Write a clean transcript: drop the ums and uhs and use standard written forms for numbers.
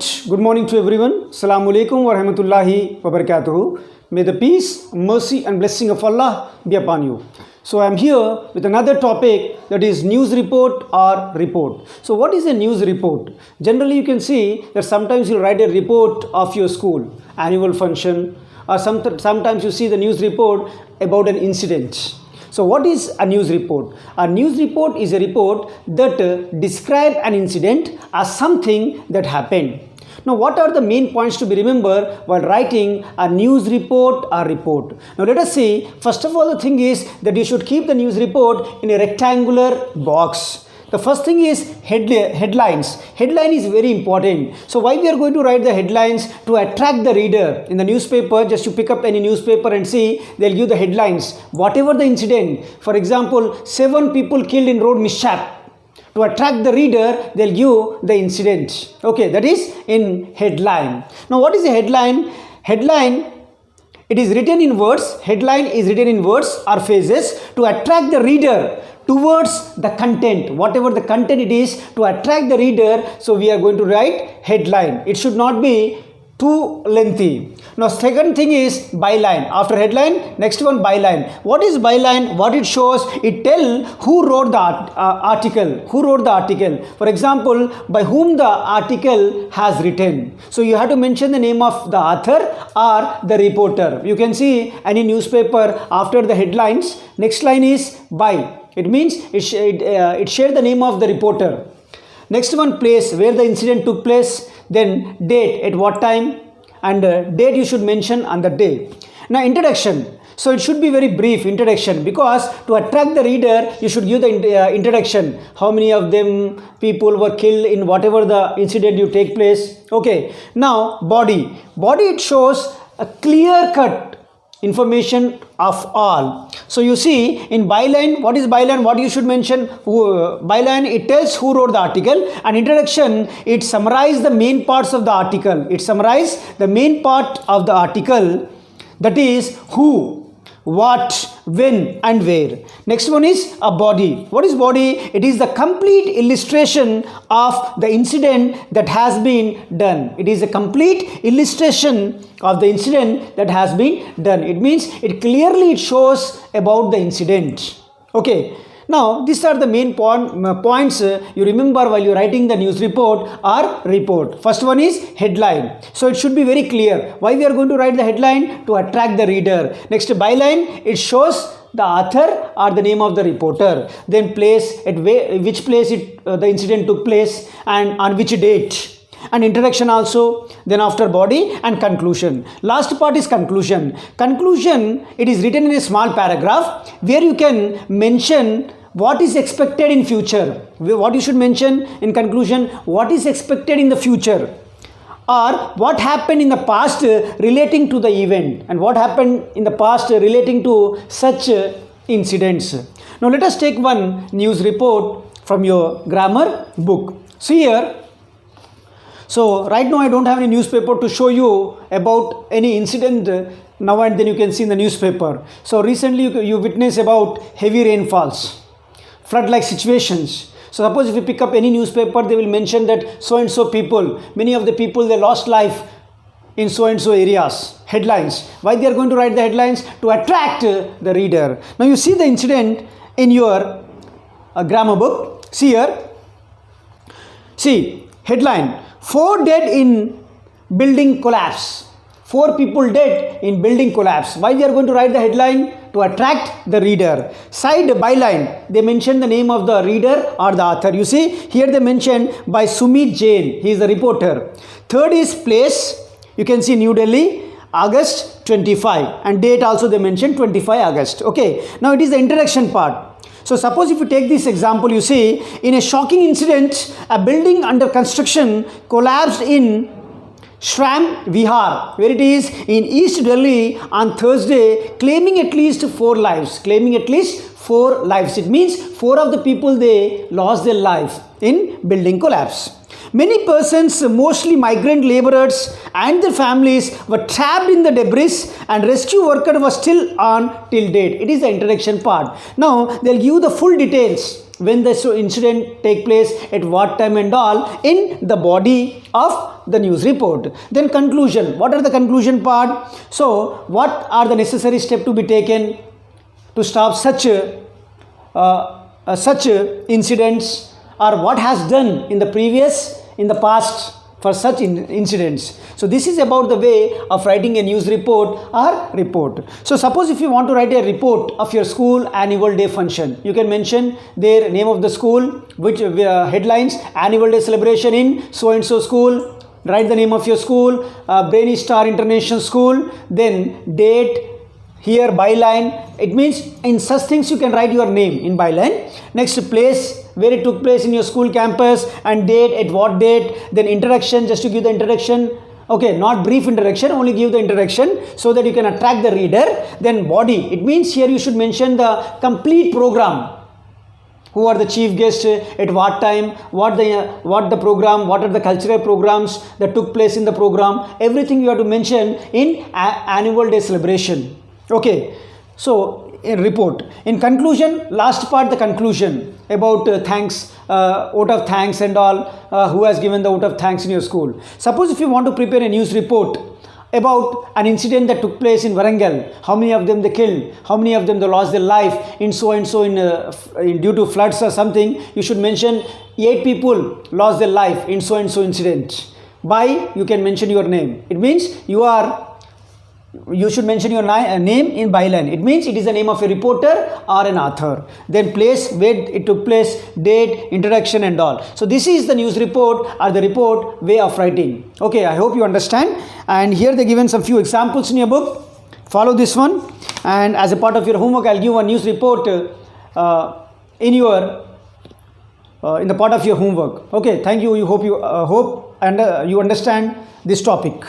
student, good morning to everyone. Assalamu alaikum wa rahmatullahi wa barakatuhu. May the peace, mercy and blessing of Allah be upon you. So I am here with another topic, that is news report or report. So what is a news report? Generally you can see that sometimes you write a report of your school, annual function, or sometimes you see the news report about an incident. So what is a news report? A news report is a report that describes an incident as something that happened. Now what are the main points to be remembered while writing a news report or report? Now let us see. First of all, the thing is that you should keep the news report in a rectangular box. The first thing is headlines. Headline is very important. So why we are going to write the headlines? To attract the reader. In the newspaper, just you pick up any newspaper and see, they'll give the headlines. Whatever the incident, for example, 7 people killed in road mishap. To attract the reader, they'll give the incident. Okay, that is in headline. Now what is a headline? Headline, it is written in words. Headline is written in words or phrases to attract the reader towards the content, whatever the content it is, to attract the reader. So we are going to write headline. It should not be too lengthy. Now second thing is byline. After headline, next one byline. What is byline? What it shows? It tell who wrote the article. Who wrote the article? For example, by whom the article has written. So you have to mention the name of the author or the reporter. You can see any newspaper after the headlines. Next line is by. It means it shared the name of the reporter. Next one, place, where the incident took place. Then date, at what time, and date you should mention on the day. Now introduction. So it should be very brief introduction, because to attract the reader you should give the introduction. How many of them people were killed in whatever the incident you take place. Okay. Now body. Body, it shows a clear cut information of all. So you see in byline, what is byline? What you should mention? Byline, it tells who wrote the article, and introduction, it summarizes the main parts of the article. It summarizes the main part of the article, that is who, what, when and where. Next one is a body. What is body? It is the complete illustration of the incident that has been done. It is a complete illustration of the incident that has been done. It means it clearly shows about the incident. Okay. Now these are the main points you remember while you are writing the news report or report. First one is headline. So it should be very clear. Why we are going to write the headline? To attract the reader. Next, byline, it shows the author or the name of the reporter. Then place, at which place the incident took place and on which date. And introduction also. Then after body and conclusion. Last part is conclusion. Conclusion, it is written in a small paragraph where you can mention what is expected in future. What you should mention in conclusion? What is expected in the future, or what happened in the past relating to the event, and what happened in the past relating to such incidents. Now let us take one news report from your grammar book. See here. So right now I don't have any newspaper to show you about any incident. Now and then you can see in the newspaper. So recently you witness about heavy rainfalls, flood-like situations. So suppose if you pick up any newspaper, they will mention that so and so people, many of the people, they lost life in so and so areas. Headlines. Why they are going to write the headlines? To attract the reader. Now you see the incident in your grammar book. See here. See headline. 4 dead in building collapse. 4 people dead in building collapse. Why they are going to write the headline? To attract the reader. Side byline, they mention the name of the reader or the author. You see here they mention by Sumit Jain. He is the reporter. Third is place. You can see New Delhi, August 25, and date also they mention 25 August. Okay. Now it is the introduction part. So suppose if you take this example, you see in a shocking incident, a building under construction collapsed in Shram Vihar, where it is in East Delhi on Thursday, claiming at least 4 lives. Claiming at least 4 lives. It means 4 of the people, they lost their life in building collapse. Many persons, mostly migrant laborers and their families, were trapped in the debris, and rescue worker was still on till date. It is the introduction part. Now they'll give the full details when the incident take place, at what time and all, in the body of the news report. Then conclusion. What are the conclusion part? So what are the necessary steps to be taken to stop such incidents, or what has done in the past for such incidents. So this is about the way of writing a news report or report. So suppose if you want to write a report of your school annual day function, you can mention their name of the school, which headlines, annual day celebration in so and so school, write the name of your school, Brainy Star International School, then date, here byline. It means in such things you can write your name in byline. Next, place where it took place in your school campus, and date, at what date. Then introduction, just to give the introduction. Okay, not brief introduction, only give the introduction so that you can attract the reader. Then body, it means here you should mention the complete program. Who are the chief guests, at what time, what the program, what are the cultural programs that took place in the program. Everything you have to mention in annual day celebration. Okay, so in report. In conclusion, last part, the conclusion about thanks, vote of thanks and all, who has given the vote of thanks in your school. Suppose if you want to prepare a news report about an incident that took place in Warangal, how many of them they killed, how many of them they lost their life in so and so in due to floods or something, you should mention 8 people lost their life in so and so incident. By, you can mention your name. It means you should mention your name in byline. It means it is the name of a reporter or an author. Then place, where it took place, date, introduction and all. So this is the news report or the report way of writing. Okay, I hope you understand. And here they given some few examples in your book. Follow this one. And as a part of your homework, I'll give one news report in the part of your homework. Okay, thank you. You hope you understand this topic.